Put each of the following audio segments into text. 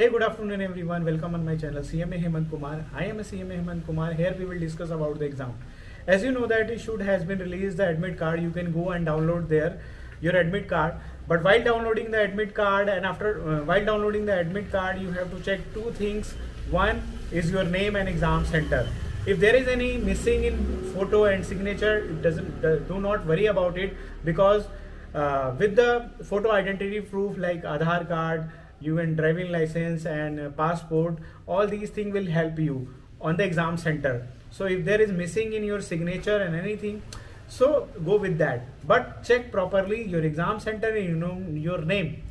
Hey, good afternoon everyone. Welcome on my channel CMA Hemant Kumar. I am a CMA Hemant Kumar. Here we will discuss about the exam. As you know that issued has been released the admit card. You can go and download there your admit card. But while downloading the admit card and after while downloading the admit card, you have to check two things. One is your name and exam center. If there is any missing in photo and signature, it doesn't do not worry about it because with the photo identity proof like Aadhaar card, even driving license and passport, all these things will help you on the exam center. So if there is missing in your signature and anything, so go with that, but check properly your exam center and your name.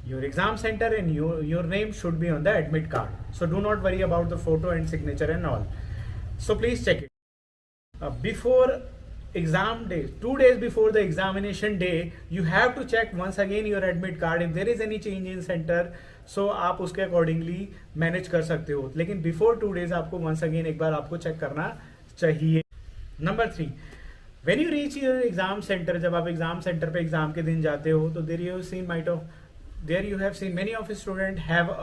Your exam center and your name should be on the admit card, so do not worry about the photo and signature and all. So please check it before exam day, 2 days before the examination day. You have to check once again your admit card. If there is any change in center, so आप उसके accordingly manage कर सकते हो, लेकिन before 2 days आपको once again एक बार आपको check करना चाहिए. Number 3, when you reach your exam centre, जब आप एग्जाम सेंटर पे एग्जाम के दिन जाते हो तो there you have seen many of student have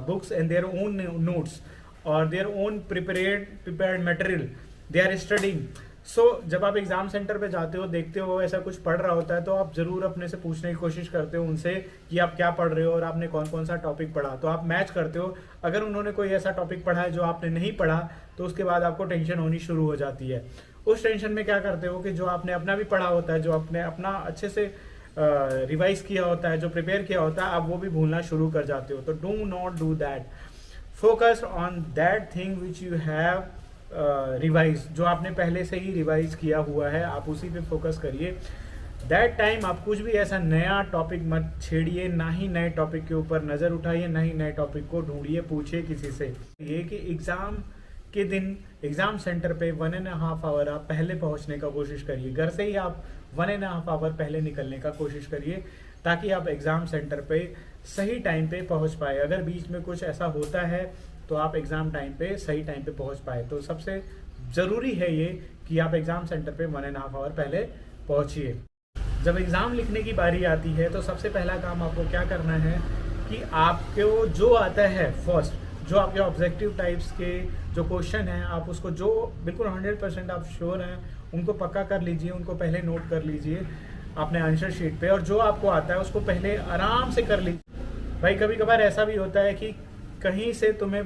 books and their own notes और their own prepared material they are studying. So जब आप एग्जाम सेंटर पे जाते हो, देखते हो ऐसा कुछ पढ़ रहा होता है, तो आप जरूर अपने से पूछने की कोशिश करते हो उनसे कि आप क्या पढ़ रहे हो और आपने कौन कौन सा टॉपिक पढ़ा. तो आप मैच करते हो. अगर उन्होंने कोई ऐसा टॉपिक पढ़ा है जो आपने नहीं पढ़ा, तो उसके बाद आपको टेंशन होनी शुरू हो जाती है. उस टेंशन में क्या करते हो कि जो आपने अपना भी पढ़ा होता है, जो आपने अपना अच्छे से रिवाइज किया होता है, जो प्रिपेयर किया होता है, आप वो भी भूलना शुरू कर जाते हो. तो do not do that. Focus on that thing which you have revise, जो आपने पहले से ही रिवाइज किया हुआ है, आप उसी पे फोकस करिए. दैट टाइम आप कुछ भी ऐसा नया टॉपिक मत छेड़िए, ना ही नए टॉपिक के ऊपर नज़र उठाइए, ना ही नए टॉपिक को ढूंढिए, पूछिए किसी से. ये कि एग्ज़ाम के दिन एग्ज़ाम सेंटर पे 1.5 आवर आप पहले पहुंचने का कोशिश करिए. घर से ही आप 1.5 आवर पहले निकलने का कोशिश करिए, ताकि आप एग्ज़ाम सेंटर पे सही टाइम पे पहुंच पाए. अगर बीच में कुछ ऐसा होता है तो आप एग्ज़ाम टाइम पे सही टाइम पे पहुंच पाए. तो सबसे ज़रूरी है ये कि आप एग्ज़ाम सेंटर पे 1.5 आवर पहले पहुंचिए. जब एग्ज़ाम लिखने की बारी आती है तो सबसे पहला काम आपको क्या करना है कि आपको जो आता है फर्स्ट, जो आपके ऑब्जेक्टिव टाइप्स के जो क्वेश्चन हैं, आप उसको जो बिल्कुल 100% आप श्योर हैं उनको पक्का कर लीजिए, उनको पहले नोट कर लीजिए अपने आंसर शीट पे, और जो आपको आता है उसको पहले आराम से कर लीजिए. भाई कभी कभार ऐसा भी होता है कि कहीं से तुम्हें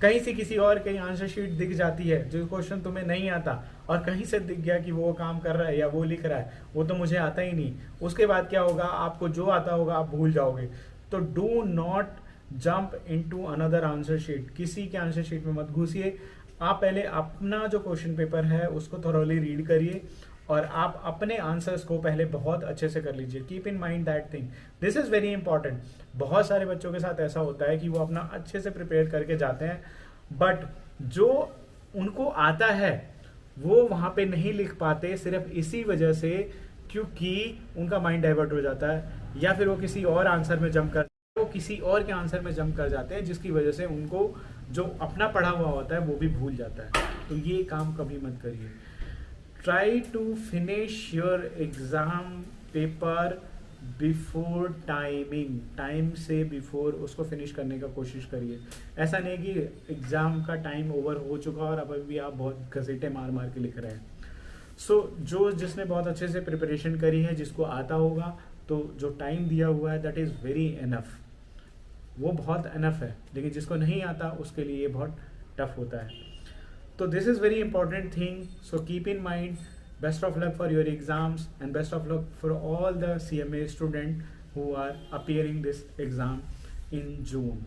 कहीं से किसी और की आंसर शीट दिख जाती है, जो क्वेश्चन तुम्हें नहीं आता, और कहीं से दिख गया कि वो काम कर रहा है या वो लिख रहा है, वो तो मुझे आता ही नहीं. उसके बाद क्या होगा, आपको जो आता होगा आप भूल जाओगे. तो do not jump into another answer sheet. किसी के आंसर शीट में मत घुसिए. आप पहले अपना जो क्वेश्चन पेपर है उसको थॉरोली रीड करिए और आप अपने आंसर्स को पहले बहुत अच्छे से कर लीजिए. Keep in mind that thing, this is very important. बहुत सारे बच्चों के साथ ऐसा होता है कि वो अपना अच्छे से प्रिपेयर करके जाते हैं, बट जो उनको आता है वो वहाँ पे नहीं लिख पाते, सिर्फ इसी वजह से क्योंकि उनका माइंड डाइवर्ट हो जाता है, या फिर वो किसी और आंसर में जंप कर जाते हैं, जिसकी वजह से उनको जो अपना पढ़ा हुआ होता है वो भी भूल जाता है. तो ये काम कभी मत करिए. Try to finish your exam paper before timing. Time से बिफोर उसको फिनिश करने का कोशिश करिए. ऐसा नहीं कि एग्ज़ाम का टाइम ओवर हो चुका और अब भी आप बहुत घसीटे मार मार के लिख रहे हैं. सो जिसने बहुत अच्छे से प्रिपरेशन करी है, जिसको आता होगा, तो जो टाइम दिया हुआ है दैट इज़ वेरी इनफ, वो बहुत इनफ है. लेकिन जिसको नहीं आता उसके लिए ये बहुत टफ होता है. So this is very important thing. So keep in mind. Best of luck for your exams and best of luck for all the CMA students who are appearing this exam in June.